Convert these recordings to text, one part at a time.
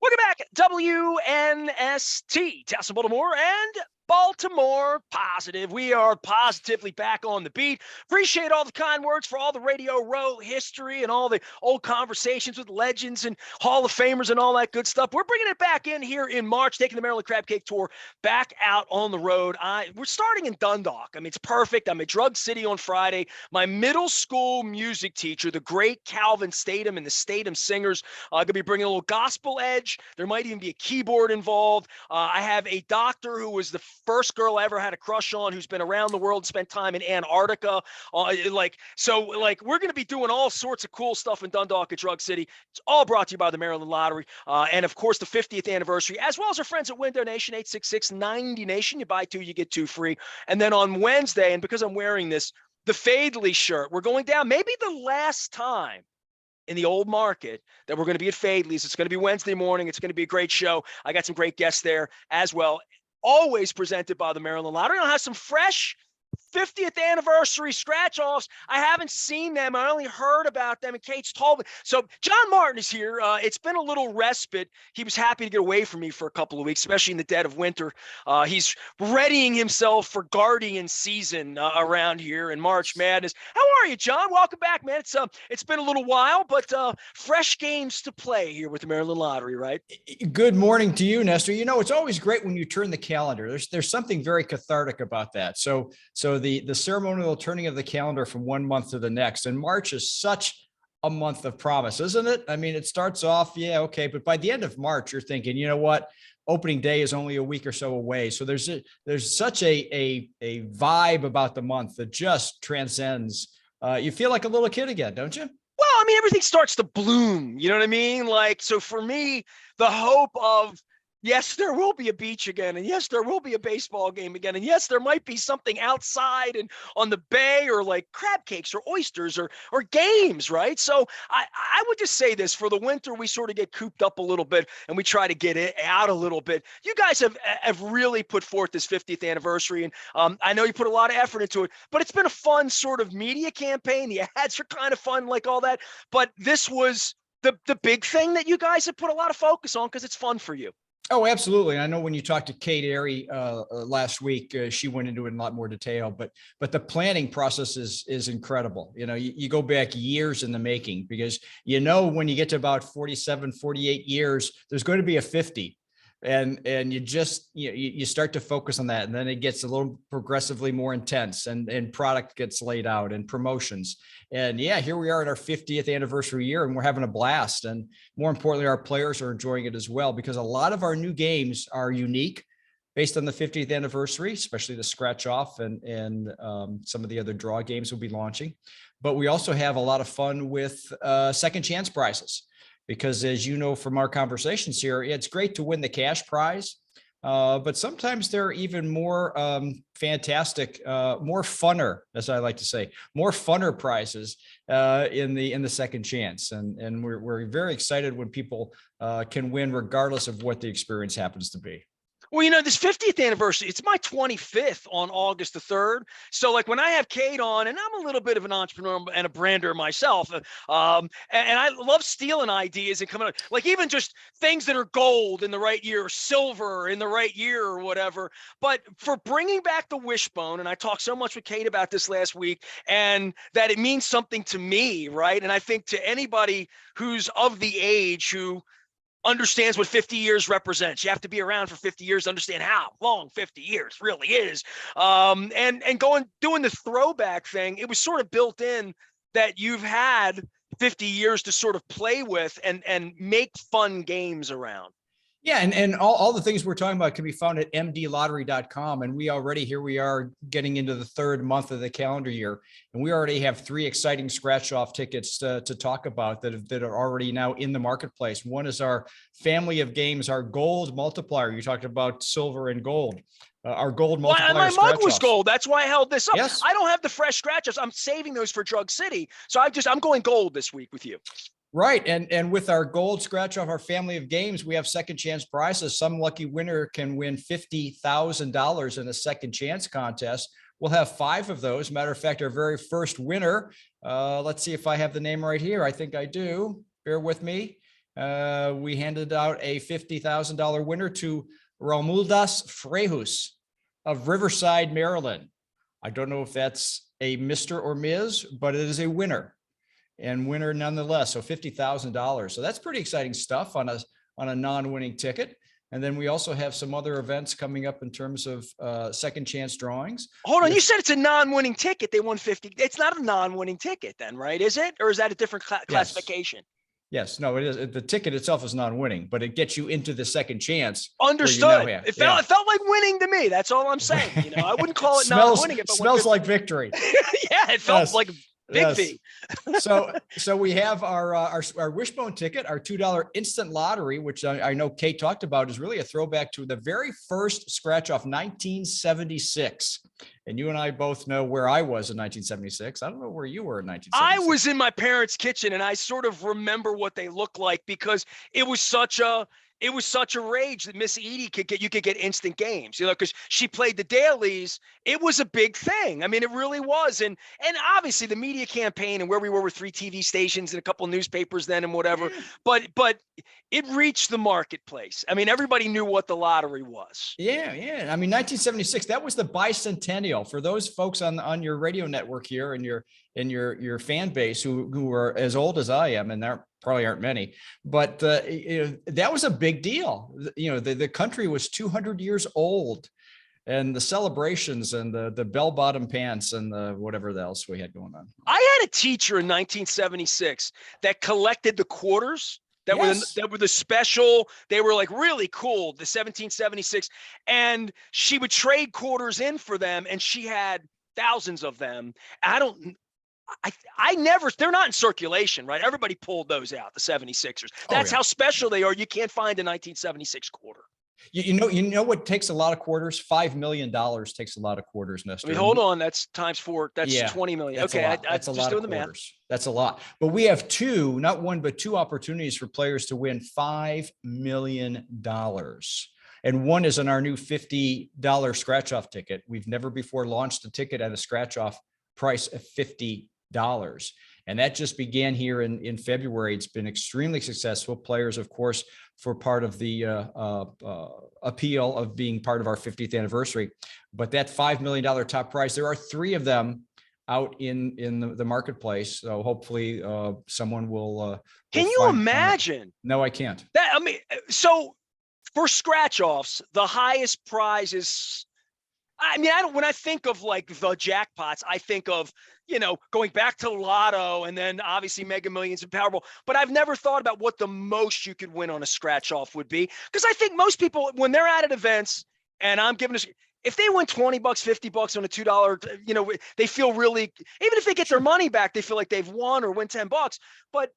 Welcome back, WNST, Tessa Baltimore and Baltimore Positive. We are positively back on the beat. Appreciate all the kind words for all the Radio Row history and all the old conversations with legends and Hall of Famers and all that good stuff. We're bringing it back in here in March, taking the Maryland Crab Cake Tour back out on the road. We're starting in Dundalk. I mean, it's perfect. I'm at Drug City on Friday. My middle school music teacher, the great Calvin Statham and the Statham Singers, going to be bringing a little gospel edge. There might even be a keyboard involved. I have a doctor who was the first girl I ever had a crush on, who's been around the world, spent time in Antarctica. We're going to be doing all sorts of cool stuff in Dundalk at Drug City. It's all brought to you by the Maryland Lottery. And of course, the 50th anniversary, as well as our friends at Window Nation, 866-90Nation. You buy two, you get two free. And then on Wednesday, and because I'm wearing this, the Fadley shirt, we're going down maybe the last time in the old market that we're going to be at Fadley's. It's going to be Wednesday morning. It's going to be a great show. I got some great guests there as well. Always presented by the Maryland Lottery. I'll have some fresh 50th anniversary scratch-offs. I haven't seen them. I only heard about them, and Kate's told me. So John Martin is here. It's been a little respite. He was happy to get away from me for a couple of weeks, especially in the dead of winter. He's readying himself for Guardian season around here in March Madness. How are you, John? Welcome back, man. It's been a little while, but fresh games to play here with the Maryland Lottery, right? Good morning to you, Nestor. You know, it's always great when you turn the calendar. There's something very cathartic about that. So the ceremonial turning of the calendar from one month to the next, and March is such a month of promise, isn't it? I mean, it starts off, yeah, okay, but by the end of March, you're thinking, you know what? Opening day is only a week or so away. So there's such a vibe about the month that just transcends. You feel like a little kid again, don't you? Well, I mean, everything starts to bloom. You know what I mean? Like, so for me, the hope of, yes, there will be a beach again. And yes, there will be a baseball game again. And yes, there might be something outside and on the bay, or like crab cakes or oysters or games, right? So I would just say this: for the winter, we sort of get cooped up a little bit and we try to get it out a little bit. You guys have really put forth this 50th anniversary. And I know you put a lot of effort into it, but it's been a fun sort of media campaign. The ads are kind of fun, like all that. But this was the big thing that you guys have put a lot of focus on because it's fun for you. Oh, absolutely. I know when you talked to Kate Airy last week, she went into it in a lot more detail, but the planning process is incredible. You know, you go back years in the making, because, you know, when you get to about 47, 48 years, there's going to be a 50. And you start to focus on that, and then it gets a little progressively more intense, and product gets laid out and promotions. And yeah, here we are at our 50th anniversary year, and we're having a blast. And more importantly, our players are enjoying it as well, because a lot of our new games are unique based on the 50th anniversary, especially the scratch off and some of the other draw games we'll be launching. But we also have a lot of fun with second chance prizes. Because as you know from our conversations here, it's great to win the cash prize, but sometimes there are even more fantastic, more funner, as I like to say, more funner prizes in the second chance. And we're very excited when people can win regardless of what the experience happens to be. Well, you know, this 50th anniversary, it's my 25th on August the 3rd. So like when I have Kate on, and I'm a little bit of an entrepreneur and a brander myself, and I love stealing ideas and coming up, like even just things that are gold in the right year, or silver in the right year or whatever. But for bringing back the wishbone, and I talked so much with Kate about this last week, and that it means something to me, right? And I think to anybody who's of the age who understands what 50 years represents. You have to be around for 50 years to understand how long 50 years really is. And doing the throwback thing, it was sort of built in that you've had 50 years to sort of play with and make fun games around. Yeah, and all the things we're talking about can be found at mdlottery.com. And here we are getting into the third month of the calendar year. And we already have 3 exciting scratch off tickets to talk about that are already now in the marketplace. One is our family of games, our gold multiplier. You talked about silver and gold. Our gold multiplier. My mug was gold. That's why I held this up. Yes. I don't have the fresh scratches. I'm saving those for Drug City. So I'm going gold this week with you. Right. And with our gold scratch off our family of games, we have second chance prizes. Some lucky winner can win $50,000 in a second chance contest. We'll have 5 of those. Matter of fact, our very first winner, let's see if I have the name right here. I think I do. Bear with me. we handed out a $50,000 winner to Romualdas Frejus of Riverside, Maryland. I don't know if that's a Mr. or Ms., but it is a winner and winner nonetheless. So $50,000. So that's pretty exciting stuff on a non-winning ticket. And then we also have some other events coming up in terms of second chance drawings. Hold on, you said it's a non-winning ticket. They won 50. It's not a non-winning ticket then, right? Is it? Or is that a different classification? Yes, no, it is. The ticket itself is non-winning, but it gets you into the second chance. Understood. It felt like winning to me. That's all I'm saying. I wouldn't call it non-winning. It smells like victory. Yeah, it felt like big V. So we have our Wishbone ticket, our $2 instant lottery, which I know Kate talked about, is really a throwback to the very first scratch off 1976. And you and I both know where I was in 1976. I don't know where you were in 1976. I was in my parents' kitchen, and I sort of remember what they looked like because it was such a rage that Miss Edie you could get instant games, because she played the dailies. It was a big thing. I mean, it really was. And obviously the media campaign and where we were with 3 TV stations and a couple of newspapers then and whatever, but it reached the marketplace. I mean, everybody knew what the lottery was. Yeah. I mean, 1976, that was the bicentennial for those folks on your radio network here and your fan base who are as old as I am, and there probably aren't many, but that was a big deal. The country was 200 years old, and the celebrations and the bell-bottom pants and the whatever else we had going on. I had a teacher in 1976 that collected the quarters that were the special. They were like really cool, the 1776, and she would trade quarters in for them, and she had thousands of them. I never, they're not in circulation, right? Everybody pulled those out, the 76ers. That's how special they are. You can't find a 1976 quarter. You know what takes a lot of quarters? $5 million takes a lot of quarters, Nestor. I mean, hold on. That's times 4. That's 20 million. That's okay. That's a lot doing of the quarters. Math. That's a lot. But we have not one, but 2 opportunities for players to win $5 million. And one is on our new $50 scratch off ticket. We've never before launched a ticket at a scratch off price of $50. And that just began here in February. It's been extremely successful. Players, of course, for part of the appeal of being part of our 50th anniversary. But that $5 million top prize, there are 3 of them out in the marketplace. So hopefully someone will. Can you imagine? No, I can't. So for scratch offs, the highest prize is, when I think of like the jackpots, I think of, going back to Lotto and then obviously Mega Millions and Powerball, but I've never thought about what the most you could win on a scratch off would be. Because I think most people, when they're at events and I'm giving if they win $20, $50 on a $2, they feel really, even if they get their money back, they feel like they've won or win $10. But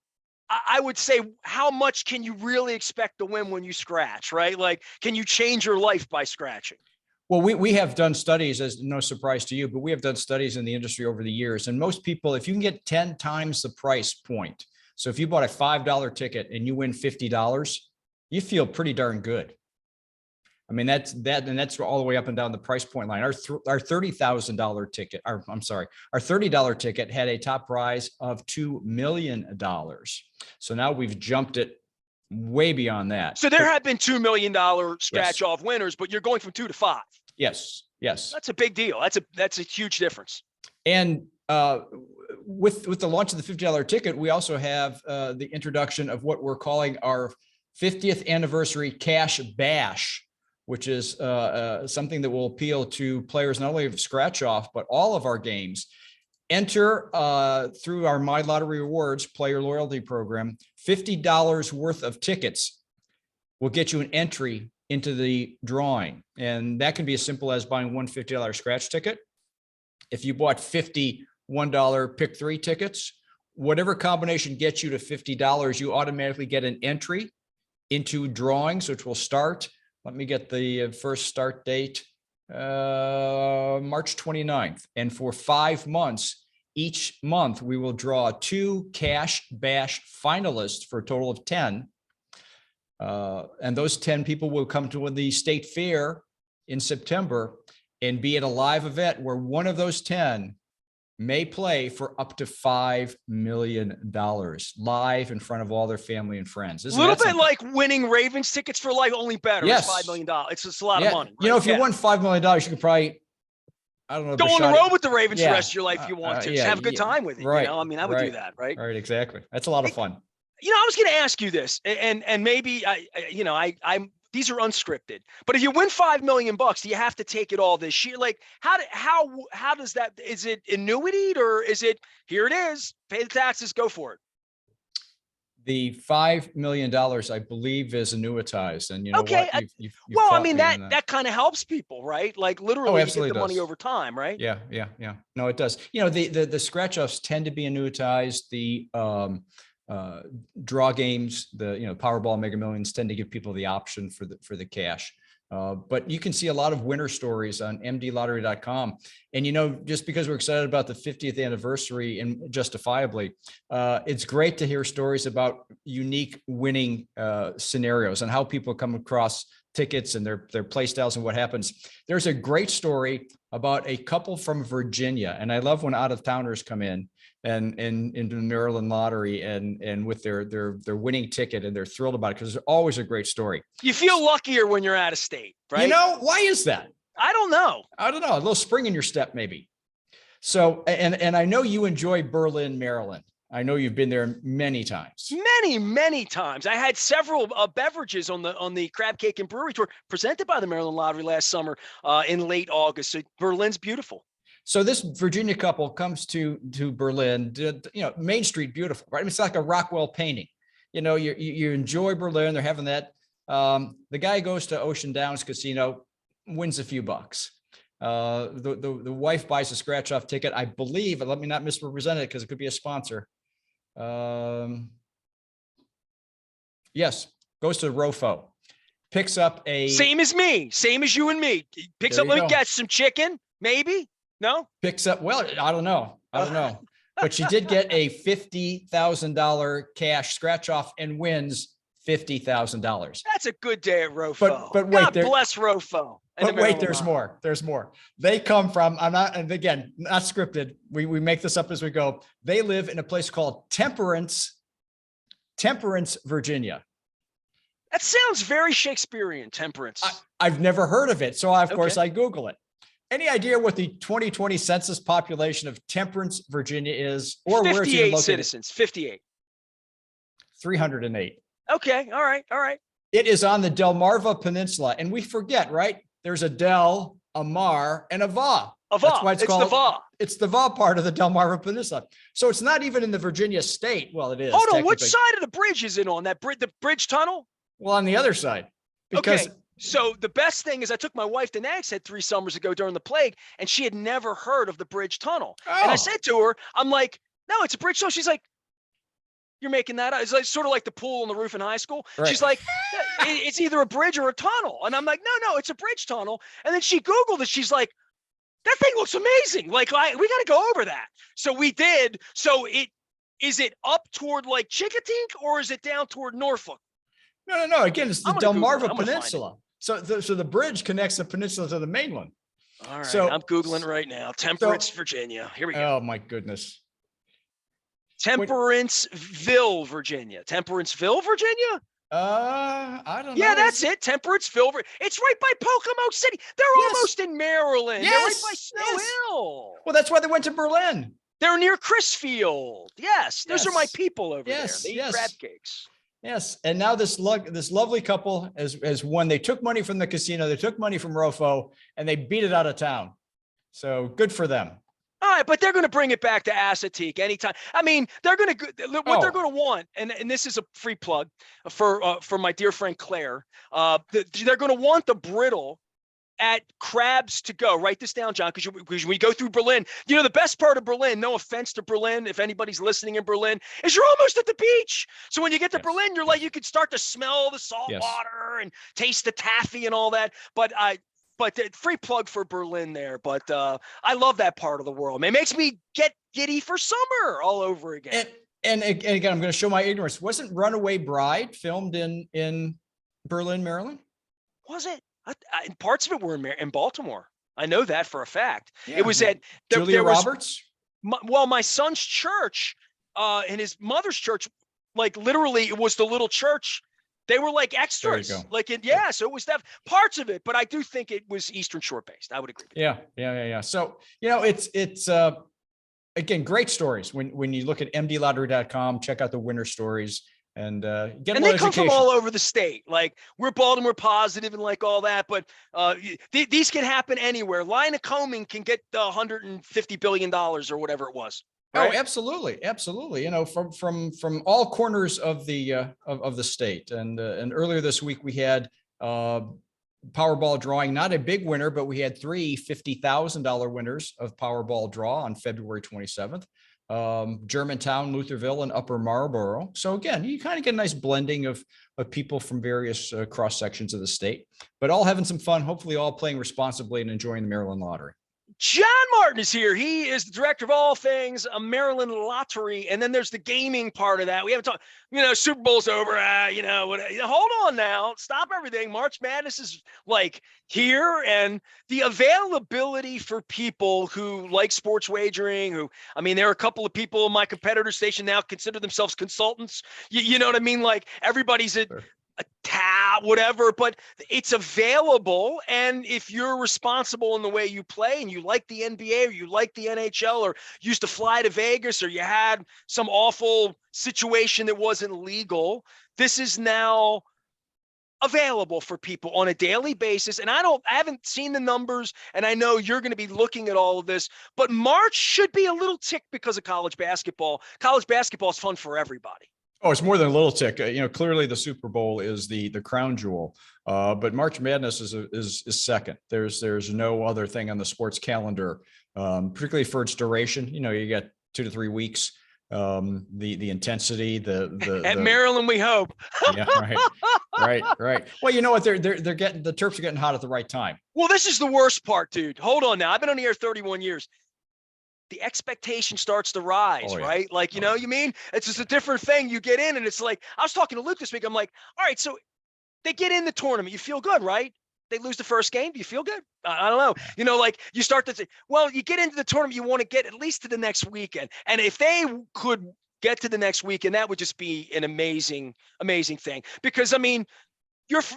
I would say, how much can you really expect to win when you scratch, right? Like, can you change your life by scratching? Well, we have done studies, as no surprise to you, but we have done studies in the industry over the years. And most people, if you can get 10 times the price point, so if you bought a $5 ticket and you win $50, you feel pretty darn good. I mean, that's all the way up and down the price point line. Our $30,000 ticket, our $30 ticket had a top prize of $2 million. So now we've jumped it way beyond that. So there have been $2 million scratch off winners, but you're going from 2 to 5. Yes. That's a big deal. That's a huge difference. And with the launch of the $50 ticket, we also have the introduction of what we're calling our 50th anniversary cash bash, which is something that will appeal to players not only of scratch off, but all of our games. Enter through our My Lottery Rewards player loyalty program. $50 worth of tickets will get you an entry into the drawing. And that can be as simple as buying one $50 scratch ticket. If you bought 50 $1 pick 3 tickets, whatever combination gets you to $50, you automatically get an entry into drawings, which will start. Let me get the first start date, March 29th. And for 5 months, each month, we will draw 2 Cash Bash finalists for a total of 10. And those 10 people will come to the state fair in September and be at a live event where one of those 10 may play for up to $5 million live in front of all their family and friends. A Isn't little that bit something? like winning Ravens tickets for life, only better. It's $5 Yes. million. It's a lot of Yeah. money. You know, Right? if you won $5 million, you could probably, I don't know, Go on the Bashad. road with the Ravens the Yeah. rest of your life if you want to. Just Yeah. have a good time with it. Right. I mean, I would do Right. that, right? Right. Exactly. That's a lot of fun. I was going to ask you this, and maybe I'm these are unscripted, but if you win $5 million, do you have to take it all this year? Like, how does that? Is it annuityed, or is it here it is? Pay the taxes, go for it. The $5 million, I believe, is annuitized, and you know Okay. what? You've Well, I taught mean me on that. that kind of helps people, right? Like Oh, literally, you get absolutely the money does. over time, right? Yeah. No, it does. You know, the scratch offs tend to be annuitized. The draw games, the Powerball, Mega Millions tend to give people the option for the cash. But you can see a lot of winner stories on mdlottery.com. And, just because we're excited about the 50th anniversary, and justifiably, it's great to hear stories about unique winning scenarios and how people come across tickets and their play styles and what happens. There's a great story about a couple from Virginia. And I love when out of towners come in and into the Maryland lottery and with their winning ticket, and they're thrilled about it because it's always a great story. You feel luckier when you're out of state, right? Why is that? I don't know. A little spring in your step, maybe. So, and I know you enjoy Berlin, Maryland. I know you've been there many times. Many times. I had several beverages on the Crab Cake and Brewery Tour presented by the Maryland Lottery last summer in late August. So Berlin's beautiful. So this Virginia couple comes to Berlin, Main Street, beautiful, right? I mean, it's like a Rockwell painting. You enjoy Berlin. They're having that. The guy goes to Ocean Downs Casino, wins a few bucks. The wife buys a scratch off ticket, I believe. Let me not misrepresent it because it could be a sponsor. Yes, goes to Rofo, picks up a same as me, same as you and me. Picks up, let me guess, some chicken, maybe. No, picks up. Well, I don't know, but she did get a $50,000 cash scratch off and wins $50,000. That's a good day at Rofo. But wait, God bless Rofo. But wait, there's more. There's more. They come from, and again, not scripted. We make this up as we go. They live in a place called Temperance, Virginia. That sounds very Shakespearean, Temperance. I've never heard of it. So of course I Google it. Any idea what the 2020 census population of Temperance, Virginia is? Or where it's even located? Citizens, 58. 308. Okay. All right. It is on the Delmarva Peninsula. And we forget, right? There's a Del, a Mar, and a Va. That's why it's called the Va. It's the Va part of the Delmarva Peninsula. So it's not even in the Virginia state. Well, it is. Hold on. Which side of the bridge is it on? That the bridge tunnel? Well, on the other side. Because So the best thing is I took my wife to Nags Head 3 summers ago during the plague, and she had never heard of the bridge tunnel. And I said to her, I'm like, no, it's a bridge tunnel. She's like, you're making that up. It's like sort of like the pool on the roof in high school. Right. She's like, it's either a bridge or a tunnel. And I'm like, no, it's a bridge tunnel. And then she Googled it. She's like, that thing looks amazing. Like, we got to go over that. So we did. So is it up toward like Chickatink, or is it down toward Norfolk? No. Again, it's the Delmarva Peninsula. So the bridge connects the peninsula to the mainland. All right. So I'm Googling right now. Temperance, Virginia. Here we go. Oh my goodness. Temperanceville, Virginia. Temperanceville, Virginia? I don't know. Yeah, that's it. Temperanceville. It's right by Pocono City. They're almost in Maryland. They're right by Snow Hill. Well, that's why they went to Berlin. They're near Chrisfield. Yes. Those are my people over there. They eat crab cakes. Yes. And now this lovely couple has won. They took money from the casino. They took money from Rofo, and they beat it out of town. So good for them. All right, but they're going to bring it back to Assateague anytime. I mean, they're going to they're going to want, and this is a free plug for my dear friend Claire. They're going to want the brittle at Crabs to Go. Write this down, John, because when we go through Berlin, the best part of Berlin, no offense to Berlin, if anybody's listening in Berlin, is you're almost at the beach. So when you get to Berlin, you're like, you can start to smell the salt water and taste the taffy and all that. But free plug for Berlin there. But I love that part of the world. It makes me get giddy for summer all over again. And again, I'm going to show my ignorance. Wasn't Runaway Bride filmed in Berlin, Maryland? Was it? Parts of it were in Baltimore. I know that for a fact. Yeah. It was at Julia Roberts. my son's church, and his mother's church, like literally it was the little church. They were like extras, like so it was that parts of it, but I do think it was Eastern Shore based. I would agree with Yeah. So, it's again, great stories when you look at mdlottery.com, check out the winner stories and get a and little they come education. from all over the state. Like we're Baltimore positive and like all that, but these can happen anywhere. Line of Combing can get $150 billion or whatever it was. Right? Oh, absolutely. From all corners of the state. And earlier this week we had Powerball drawing, not a big winner, but we had three $50,000 winners of Powerball draw on February 27th. Germantown, Lutherville, and Upper Marlboro. So again, you kind of get a nice blending of people from various cross sections of the state, but all having some fun, hopefully all playing responsibly and enjoying the Maryland lottery. John Martin is here. He is the director of all things Maryland Lottery. And then there's the gaming part of that. We haven't talked, Super Bowl's over. Hold on now. Stop everything. March Madness is like here. And the availability for people who like sports wagering, there are a couple of people in my competitor station now consider themselves consultants. You know what I mean? Like everybody's a tab, whatever, but it's available. And if you're responsible in the way you play and you like the NBA or you like the NHL or used to fly to Vegas or you had some awful situation that wasn't legal, this is now available for people on a daily basis. And I haven't seen the numbers, and I know you're going to be looking at all of this, but March should be a little tick because of college basketball. College basketball is fun for everybody. Oh, it's more than a little tick. Clearly the Super Bowl is the crown jewel, but March Madness is second. There's no other thing on the sports calendar, particularly for its duration. You get 2 to 3 weeks. The intensity, at Maryland, we hope. Yeah, right. Well, you know what? They're getting, the Terps are getting hot at the right time. Well, this is the worst part, dude. Hold on now. I've been on the air 31 years. The expectation starts to rise, right? Like, you mean? It's just a different thing. You get in and it's like, I was talking to Luke this week. I'm like, all right, so they get in the tournament. You feel good, right? They lose the first game. Do you feel good? I don't know. Like you start to say, well, you get into the tournament, you want to get at least to the next weekend. And if they could get to the next weekend, that would just be an amazing, amazing thing. Because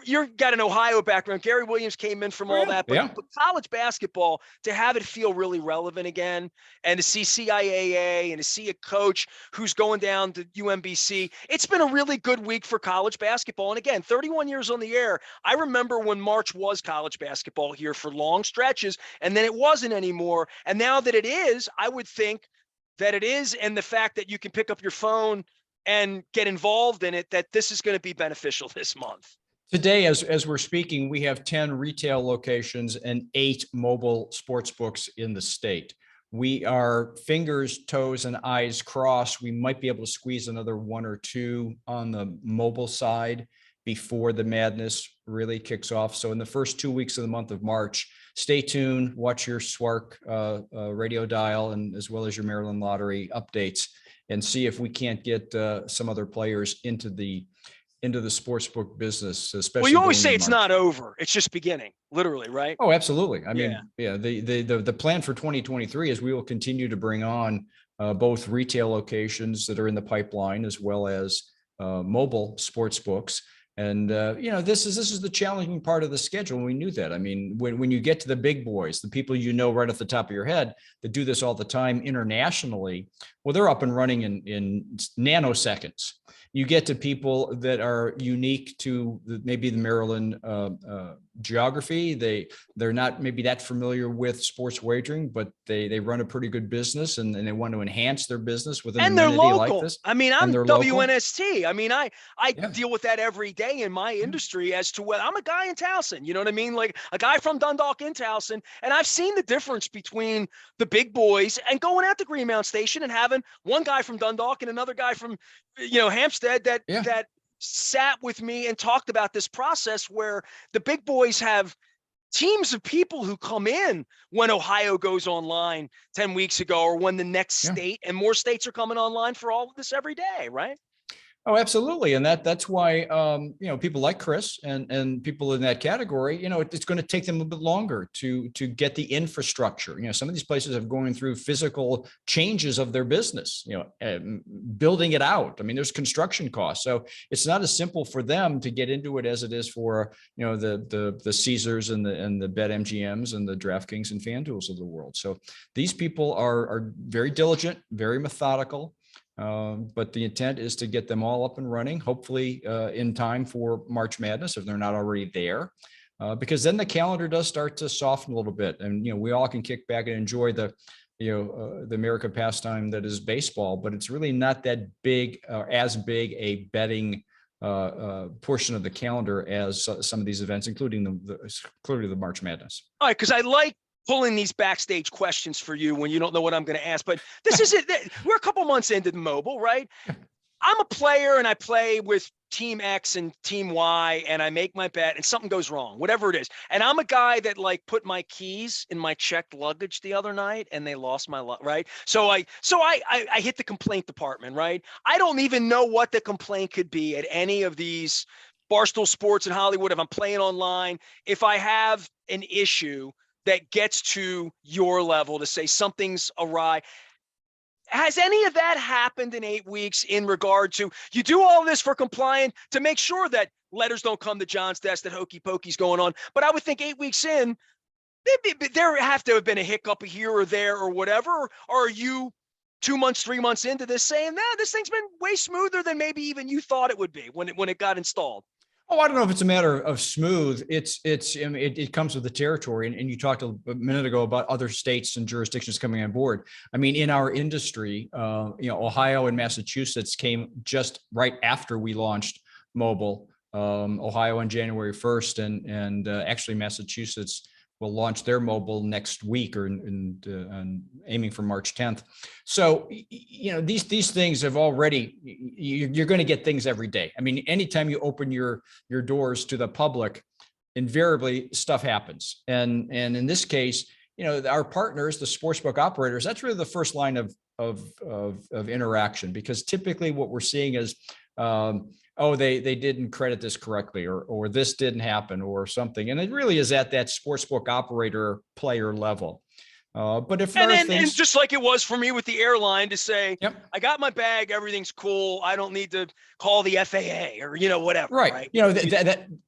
you're got an Ohio background. Gary Williams came in from all that, but college basketball, to have it feel really relevant again, and to see CIAA and to see a coach who's going down to UMBC, it's been a really good week for college basketball. And again, 31 years on the air, I remember when March was college basketball here for long stretches, and then it wasn't anymore. And now that it is, I would think that it is, and the fact that you can pick up your phone and get involved in it, that this is going to be beneficial this month. Today, as we're speaking, we have 10 retail locations and 8 mobile sports books in the state. We are fingers, toes, and eyes crossed. We might be able to squeeze another 1 or 2 on the mobile side before the madness really kicks off. So in the first 2 weeks of the month of March, stay tuned, watch your SWARC radio dial, and as well as your Maryland Lottery updates, and see if we can't get some other players into the sportsbook business, especially. Well, you always say it's not over; it's just beginning, literally, right? Oh, absolutely. The plan for 2023 is we will continue to bring on both retail locations that are in the pipeline as well as mobile sports books. And this is the challenging part of the schedule. And we knew that. When you get to the big boys, the people right off the top of your head that do this all the time internationally, well, they're up and running in nanoseconds. You get to people that are unique to maybe the Maryland geography. They're not maybe that familiar with sports wagering, but they run a pretty good business, and they want to enhance their business with an amenity like this. I'm WNST. I deal with that every day in my industry as to what I'm a guy in Towson. You know what I mean? Like a guy from Dundalk in Towson, and I've seen the difference between the big boys and going out to Greenmount Station and having one guy from Dundalk and another guy from Hampstead that sat with me and talked about this process where the big boys have teams of people who come in when Ohio goes online 10 weeks ago, or when the next state and more states are coming online for all of this every day, right? Oh, absolutely. And that's why, people like Chris and people in that category, it's going to take them a bit longer to get the infrastructure. Some of these places are going through physical changes of their business, building it out. I mean, there's construction costs. So it's not as simple for them to get into it as it is for, the Caesars and the BetMGMs and the DraftKings and FanDuels of the world. So these people are very diligent, very methodical. But the intent is to get them all up and running, hopefully in time for March Madness, if they're not already there, because then the calendar does start to soften a little bit, and we all can kick back and enjoy the American pastime that is baseball. But it's really not that big, as big a betting portion of the calendar as some of these events, including the March Madness. All right, because I like pulling these backstage questions for you when you don't know what I'm going to ask, but this is it. We're a couple months into the mobile, right? I'm a player and I play with team X and team Y and I make my bet and something goes wrong, whatever it is. And I'm a guy that put my keys in my checked luggage the other night and they lost my right. So I hit the complaint department, right? I don't even know what the complaint could be at any of these Barstool Sports in Hollywood. If I'm playing online, if I have an issue that gets to your level to say something's awry. Has any of that happened in 8 weeks in regard to, you do all this for compliance to make sure that letters don't come to John's desk, that hokey pokey's going on? But I would think 8 weeks in, there have to have been a hiccup here or there or whatever. Or are you 2 months, 3 months into this saying, this thing's been way smoother than maybe even you thought it would be when it got installed? Oh, I don't know if it's a matter of smooth. It comes with the territory. And you talked a minute ago about other states and jurisdictions coming on board. I mean, in our industry, Ohio and Massachusetts came just right after we launched mobile. Ohio on January 1st, and actually Massachusetts will launch their mobile next week, or aiming for March 10th. So, these things have already, you're going to get things every day. I mean, anytime you open your doors to the public, invariably stuff happens. And in this case, our partners, the sportsbook operators, that's really the first line of interaction, because typically what we're seeing is, they didn't credit this correctly, or this didn't happen, or something. And it really is at that sportsbook operator player level. But if there are things, and just like it was for me with the airline to say, yep, I got my bag, everything's cool, I don't need to call the FAA or whatever. Right.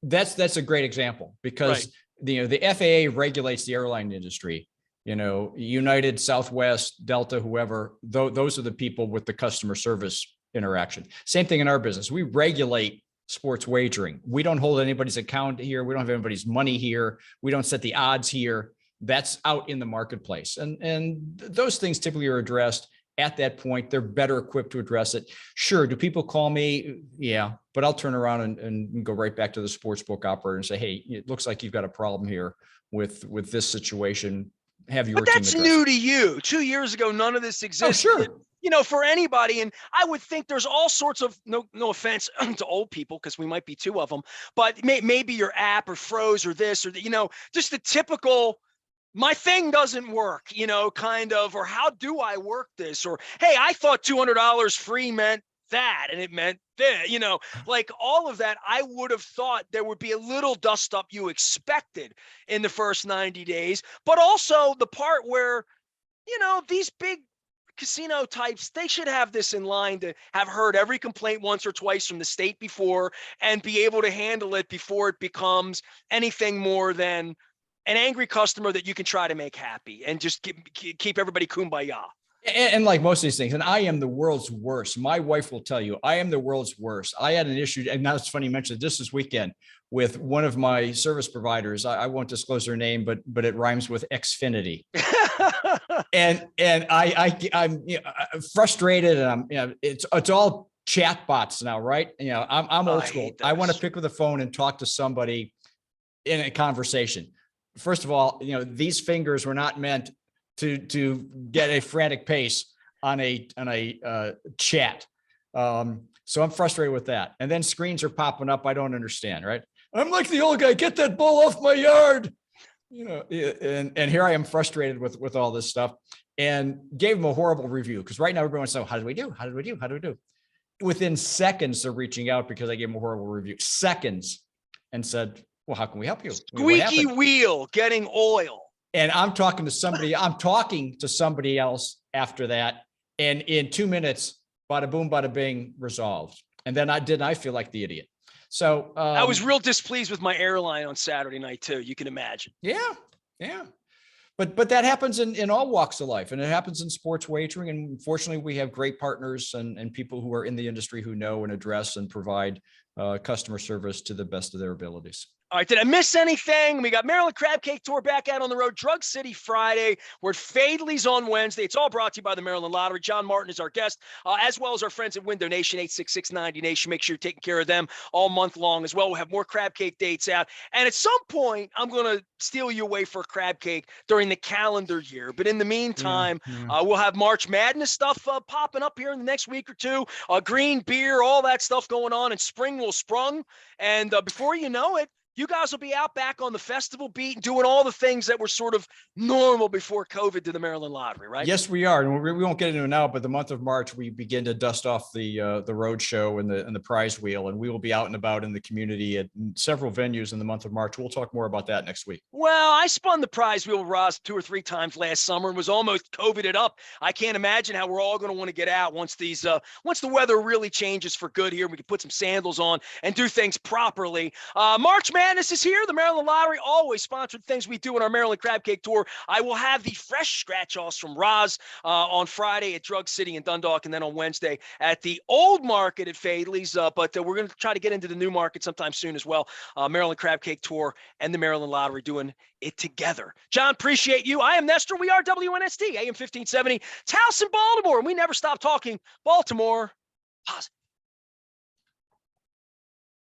That's a great example, because the FAA regulates the airline industry. United, Southwest, Delta, whoever, those are the people with the customer service interaction. Same thing in our business. We regulate sports wagering. We don't hold anybody's account here. We don't have anybody's money here. We don't set the odds here. That's out in the marketplace. And those things typically are addressed at that point. They're better equipped to address it. Sure. Do people call me? Yeah. But I'll turn around and go right back to the sportsbook operator and say, hey, it looks like you've got a problem here with this situation. Have your team address it. But that's new to you. 2 years ago, none of this existed. Oh, sure. For anybody. And I would think there's all sorts of, no offense to old people, because we might be two of them, but maybe your app or froze or this or just the typical, my thing doesn't work, kind of, or how do I work this? Or, hey, I thought $200 free meant that, and it meant that, all of that. I would have thought there would be a little dust up you expected in the first 90 days, but also the part where, these big casino types, they should have this in line to have heard every complaint once or twice from the state before and be able to handle it before it becomes anything more than an angry customer that you can try to make happy and just keep everybody kumbaya. And like most of these things, and I am the world's worst. My wife will tell you, I am the world's worst. I had an issue, and now it's funny you mentioned this weekend with one of my service providers. I won't disclose her name, but it rhymes with Xfinity. and I'm frustrated, and I'm it's all chat bots now, right? I'm old school. I want to pick up the phone and talk to somebody in a conversation. First of all, these fingers were not meant to get a frantic pace on a chat. So I'm frustrated with that. And then screens are popping up. I don't understand, right? I'm like the old guy, get that ball off my yard. And here I am frustrated with all this stuff, and gave him a horrible review, because right now everyone's saying, how did we do? How did we do? How did we do? within seconds of reaching out because I gave them a horrible review, seconds, and said, well, how can we help you? Squeaky wheel getting oil. And I'm talking to somebody else after that. And in 2 minutes, bada boom, bada bing, resolved. And then I feel like the idiot. So I was real displeased with my airline on Saturday night too. You can imagine. Yeah. But that happens in all walks of life, and it happens in sports wagering. And fortunately, we have great partners and people who are in the industry who know and address and provide customer service to the best of their abilities. All right, did I miss anything? We got Maryland Crab Cake Tour back out on the road. Drug City Friday. We're at Fadley's on Wednesday. It's all brought to you by the Maryland Lottery. John Martin is our guest, as well as our friends at Window Nation, 866-90 Nation. Make sure you're taking care of them all month long as well. We'll have more crab cake dates out. And at some point, I'm going to steal you away for a crab cake during the calendar year. But in the meantime, we'll have March Madness stuff popping up here in the next week or two. Green beer, all that stuff going on. And spring will sprung. And before you know it, you guys will be out back on the festival beat and doing all the things that were sort of normal before COVID to the Maryland Lottery, right? Yes, we are. And we won't get into it now, but the month of March, we begin to dust off the road show and the prize wheel, and we will be out and about in the community at several venues in the month of March. We'll talk more about that next week. Well, I spun the prize wheel with Roz 2 or 3 times last summer and was almost COVIDed up. I can't imagine how we're all going to want to get out once the weather really changes for good here. We can put some sandals on and do things properly. March Madness is here. The Maryland Lottery always sponsored things we do in our Maryland Crab Cake Tour. I will have the fresh scratch-offs from Roz on Friday at Drug City in Dundalk, and then on Wednesday at the Old Market at Fadley's. But we're going to try to get into the new market sometime soon as well. Maryland Crab Cake Tour and the Maryland Lottery doing it together. John, appreciate you. I am Nestor. We are WNST, AM 1570, Towson, Baltimore, and we never stop talking Baltimore positive.